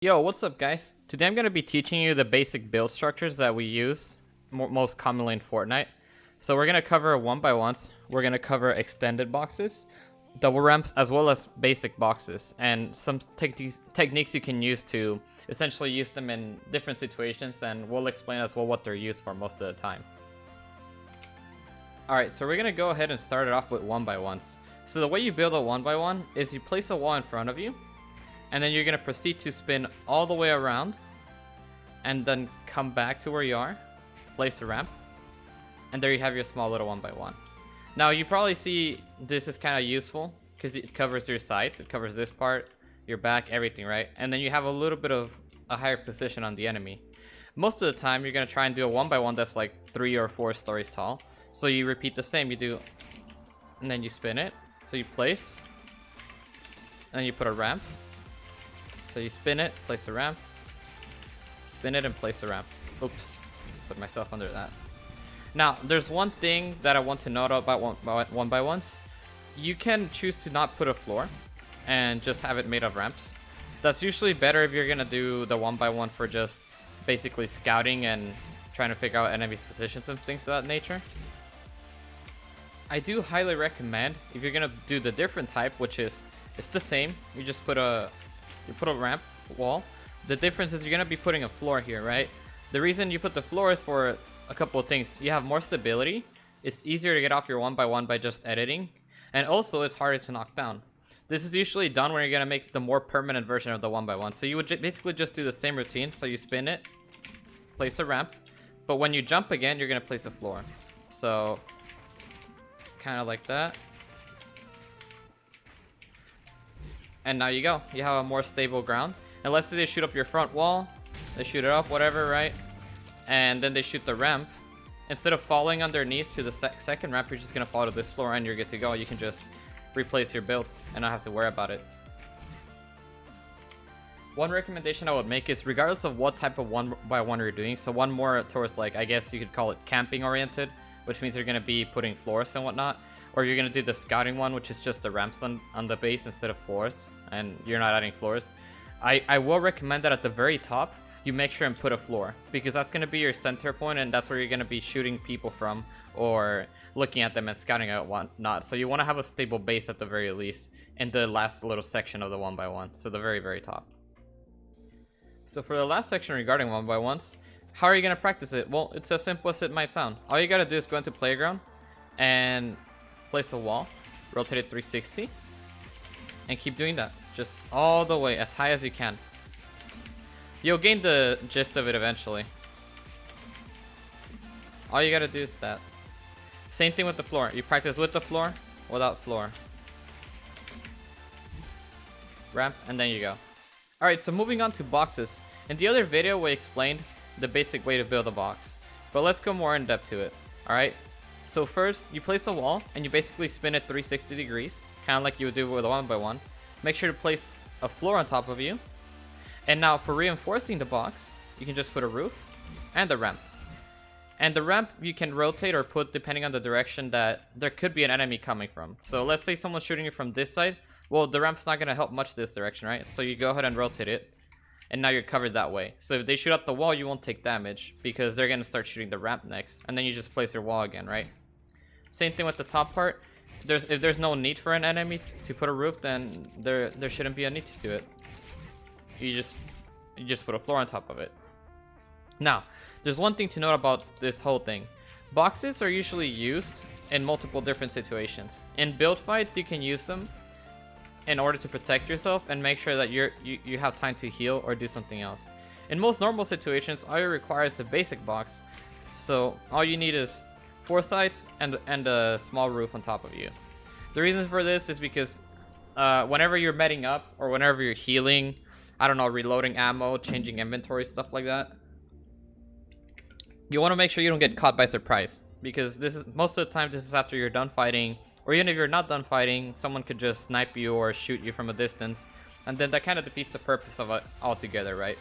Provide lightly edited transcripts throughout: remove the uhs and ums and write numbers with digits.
Yo, what's up guys? Today I'm going to be teaching you the basic build structures that we use most commonly in Fortnite. So we're going to cover 1x1s, we're going to cover extended boxes, double ramps, as well as basic boxes, and some techniques you can use to essentially use them in different situations, and we'll explain as well what they're used for most of the time. Alright, so we're going to go ahead and start it off with 1x1s. So the way you build a 1x1 is you place a wall in front of you, and then you're going to proceed to spin all the way around and then come back to where you are, place a ramp, and there you have your small little 1x1. Now you probably see this is kind of useful because it covers your sides, it covers this part, your back, everything, right? And then you have a little bit of a higher position on the enemy. Most of the time you're going to try and do a 1x1 that's like 3 or 4 stories tall. So you repeat the same, you do, and then you spin it. So you place, and then you put a ramp. So you spin it, place a ramp, spin it, and place a ramp. Oops, put myself under that. Now, there's one thing that I want to note about 1x1s. You can choose to not put a floor and just have it made of ramps. That's usually better if you're gonna do the 1x1 for just basically scouting and trying to figure out enemies' positions and things of that nature. I do highly recommend if you're gonna do the different type, which is it's the same. You just put a ramp wall. The difference is you're gonna be putting a floor here, right? The reason you put the floor is for a couple of things. You have more stability. It's easier to get off your 1x1 by just editing, and also it's harder to knock down. This is usually done when you're gonna make the more permanent version of the 1x1. So you would basically just do the same routine. So you spin it, place a ramp, but when you jump again, you're gonna place a floor. So kind of like that. And now you go. You have a more stable ground. Unless they shoot up your front wall, they shoot it up, whatever, right? And then they shoot the ramp. Instead of falling underneath to the second ramp, you're just gonna fall to this floor and you're good to go. You can just replace your builds and not have to worry about it. One recommendation I would make is regardless of what type of 1x1 you're doing, so one more towards, like, I guess you could call it camping oriented, which means you're gonna be putting floors and whatnot, or you're gonna do the scouting one, which is just the ramps on the base instead of floors, and you're not adding floors. I will recommend that at the very top you make sure and put a floor, because that's gonna be your center point and that's where you're gonna be shooting people from or looking at them and scouting out whatnot. So you want to have a stable base at the very least in the last little section of the 1x1, so the very top. So for the last section regarding 1x1s, how are you gonna practice it? Well, it's as simple as it might sound. All you gotta do is go into playground and place a wall, rotate it 360, and keep doing that just all the way as high as you can. You'll gain the gist of it eventually. All you gotta do is that. Same thing with the floor. You practice with the floor, without floor. Ramp, and then you go. Alright, so moving on to boxes. In the other video we explained the basic way to build a box, but let's go more in depth to it. Alright, so first you place a wall and you basically spin it 360 degrees, kind of like you would do with a 1x1. Make sure to place a floor on top of you, and now for reinforcing the box you can just put a roof and a ramp. And the ramp you can rotate or put depending on the direction that there could be an enemy coming from. So let's say someone's shooting you from this side, well, the ramp's not going to help much this direction, right? So you go ahead and rotate it, and now you're covered that way. So if they shoot up the wall, you won't take damage because they're going to start shooting the ramp next, and then you just place your wall again, right? Same thing with the top part. If there's no need for an enemy to put a roof, then there shouldn't be a need to do it. You just put a floor on top of it. Now, there's one thing to note about this whole thing. Boxes are usually used in multiple different situations. In build fights, you can use them in order to protect yourself and make sure that you have time to heal or do something else. In most normal situations, all you require is a basic box. So all you need is 4 sides and a small roof on top of you. The reason for this is because whenever you're medding up or whenever you're healing, I don't know, reloading ammo, changing inventory, stuff like that, you want to make sure you don't get caught by surprise, because this is most of the time this is after you're done fighting, or even if you're not done fighting, someone could just snipe you or shoot you from a distance, and then that kind of defeats the purpose of it altogether, right?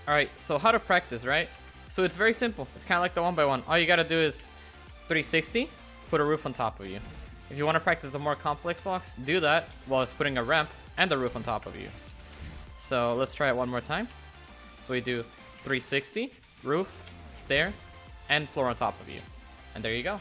Alright, so how to practice, right? So it's very simple. It's kind of like the 1x1. All you gotta do is 360, put a roof on top of you. If you want to practice a more complex box, do that while it's putting a ramp and a roof on top of you. So let's try it one more time. So we do 360, roof, stair, and floor on top of you. And there you go.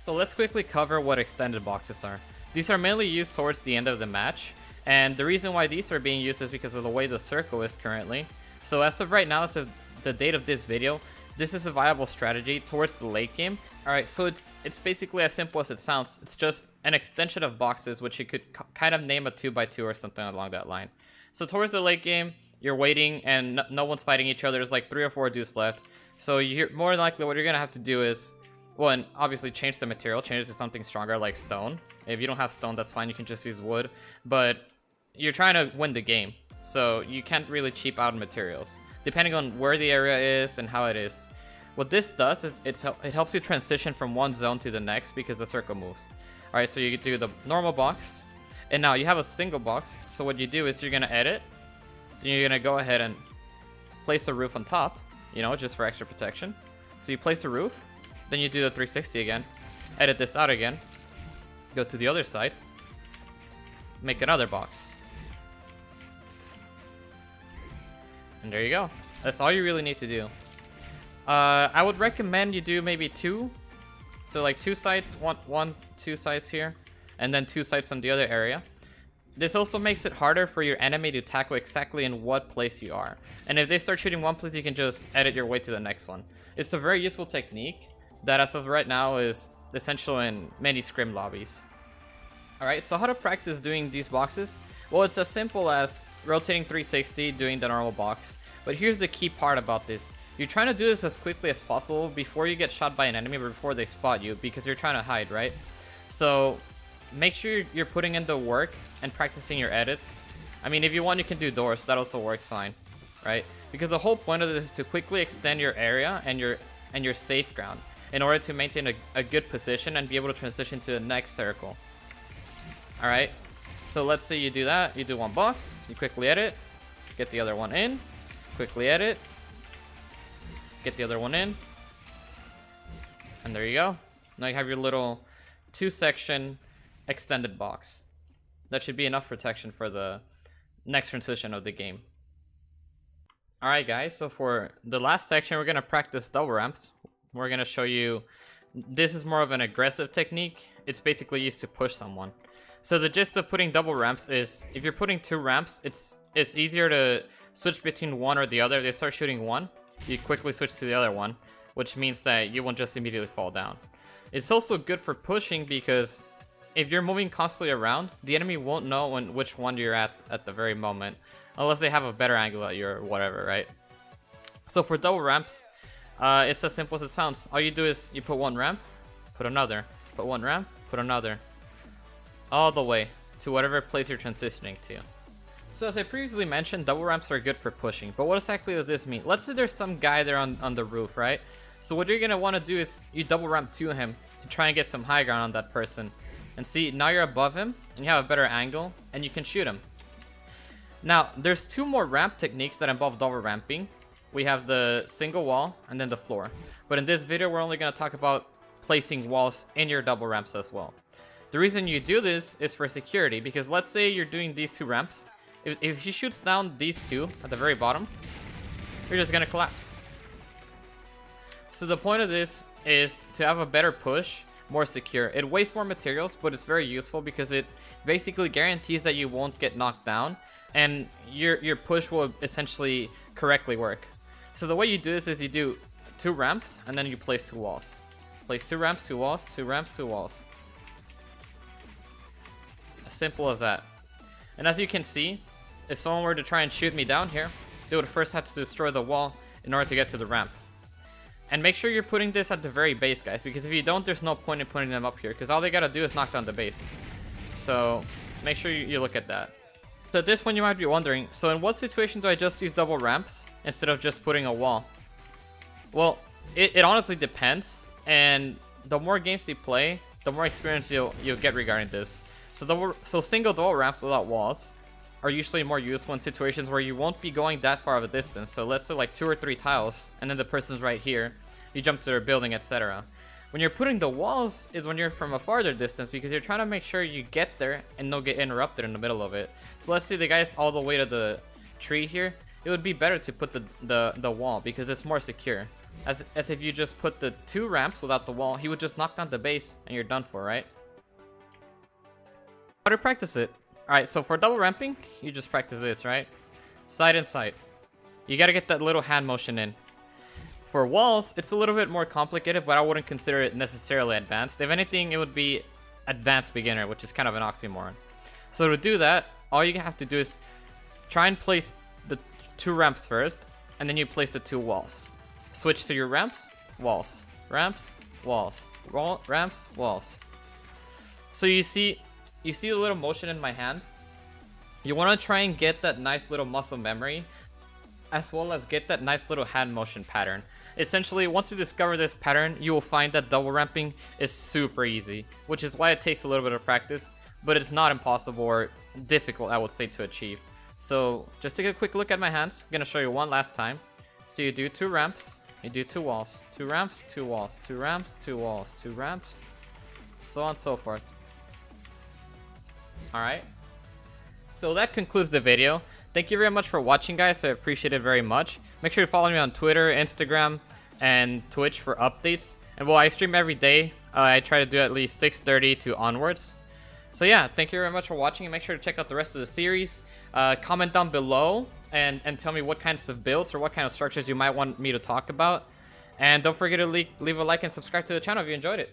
So let's quickly cover what extended boxes are. These are mainly used towards the end of the match, and the reason why these are being used is because of the way the circle is currently. So as of right now, as of the date of this video, this is a viable strategy towards the late game. Alright, so it's basically as simple as it sounds. It's just an extension of boxes, which you could kind of name a 2x2 or something along that line. So towards the late game, you're waiting and no one's fighting each other. There's like 3 or 4 dudes left. So you're more likely what you're gonna have to do is, well, and obviously change the material, change it to something stronger like stone. If you don't have stone, that's fine, you can just use wood. But you're trying to win the game, so you can't really cheap out on materials, depending on where the area is and how it is. What this does is it helps you transition from one zone to the next because the circle moves. Alright, so you do the normal box, and now you have a single box. So what you do is you're gonna edit, then you're gonna go ahead and place a roof on top, you know, just for extra protection. So you place a roof, then you do the 360 again, edit this out again, go to the other side, make another box. And there you go. That's all you really need to do. I would recommend you do maybe 2. So like 2 sides, two sides here, and then 2 sides on the other area. This also makes it harder for your enemy to tackle exactly in what place you are. And if they start shooting one place, you can just edit your way to the next one. It's a very useful technique that as of right now is essential in many scrim lobbies. Alright, so how to practice doing these boxes? Well, it's as simple as rotating 360, doing the normal box. But here's the key part about this. You're trying to do this as quickly as possible before you get shot by an enemy or before they spot you, because you're trying to hide, right? So make sure you're putting in the work and practicing your edits. I mean, if you want, you can do doors. That also works fine, right? Because the whole point of this is to quickly extend your area and your safe ground in order to maintain a good position and be able to transition to the next circle. Alright, so let's say you do that. You do one box, you quickly edit, get the other one in, quickly edit, get the other one in, and there you go. Now you have your little 2-section extended box. That should be enough protection for the next transition of the game. Alright guys, so for the last section, we're going to practice double ramps. We're going to show you, this is more of an aggressive technique. It's basically used to push someone. So the gist of putting double ramps is, if you're putting 2 ramps, it's easier to switch between one or the other. If they start shooting one, you quickly switch to the other one, which means that you won't just immediately fall down. It's also good for pushing because if you're moving constantly around, the enemy won't know which one you're at the very moment, unless they have a better angle at you or whatever, right? So for double ramps, it's as simple as it sounds. All you do is you put one ramp, put another, put one ramp, put another, all the way to whatever place you're transitioning to. So as I previously mentioned, double ramps are good for pushing, but what exactly does this mean? Let's say there's some guy there on the roof, right? So what you're gonna want to do is you double ramp to him to try and get some high ground on that person. And see, now you're above him and you have a better angle and you can shoot him. Now, there's 2 more ramp techniques that involve double ramping. We have the single wall and then the floor. But in this video, we're only gonna talk about placing walls in your double ramps as well. The reason you do this is for security, because let's say you're doing these 2 ramps. If he shoots down these 2 at the very bottom, you're just gonna collapse. So the point of this is to have a better push, more secure. It wastes more materials, but it's very useful because it basically guarantees that you won't get knocked down and your push will essentially correctly work. So the way you do this is you do 2 ramps and then you place 2 walls. Place 2 ramps, 2 walls, 2 ramps, 2 walls. As simple as that. And as you can see, if someone were to try and shoot me down here, they would first have to destroy the wall in order to get to the ramp. And make sure you're putting this at the very base, guys, because if you don't, there's no point in putting them up here, because all they gotta do is knock down the base. So make sure you look at that. So at this point you might be wondering, so in what situation do I just use double ramps instead of just putting a wall? Well, it honestly depends, and the more games you play, the more experience you'll get regarding this. So single double ramps without walls are usually more useful in situations where you won't be going that far of a distance. So let's say like 2 or 3 tiles, and then the person's right here, you jump to their building, etc. When you're putting the walls is when you're from a farther distance, because you're trying to make sure you get there and don't get interrupted in the middle of it. So let's say the guy's all the way to tree here, it would be better to put the wall because it's more secure. As if you just put the 2 ramps without the wall, he would just knock down the base and you're done for, right? How to practice it? Alright, so for double ramping, you just practice this, right? Side and side. You gotta get that little hand motion in. For walls, it's a little bit more complicated, but I wouldn't consider it necessarily advanced. If anything, it would be advanced beginner, which is kind of an oxymoron. So to do that, all you have to do is try and place the 2 ramps first, and then you place the 2 walls. Switch to your ramps, walls, ramps, walls, ramps, walls. So you see the little motion in my hand? You want to try and get that nice little muscle memory, as well as get that nice little hand motion pattern. Essentially, once you discover this pattern, you will find that double ramping is super easy, which is why it takes a little bit of practice, but it's not impossible or difficult, I would say, to achieve. So just take a quick look at my hands. I'm gonna show you one last time. So you do 2 ramps, you do 2 walls, 2 ramps, 2 walls, 2 ramps, 2 walls, 2 ramps, so on and so forth. Alright, so that concludes the video. Thank you very much for watching, guys. I appreciate it very much. Make sure to follow me on Twitter, Instagram, and Twitch for updates. And while I stream every day, I try to do at least 6:30 to onwards. So yeah, thank you very much for watching, and make sure to check out the rest of the series. Comment down below and tell me what kinds of builds or what kind of structures you might want me to talk about. And don't forget to leave a like and subscribe to the channel if you enjoyed it.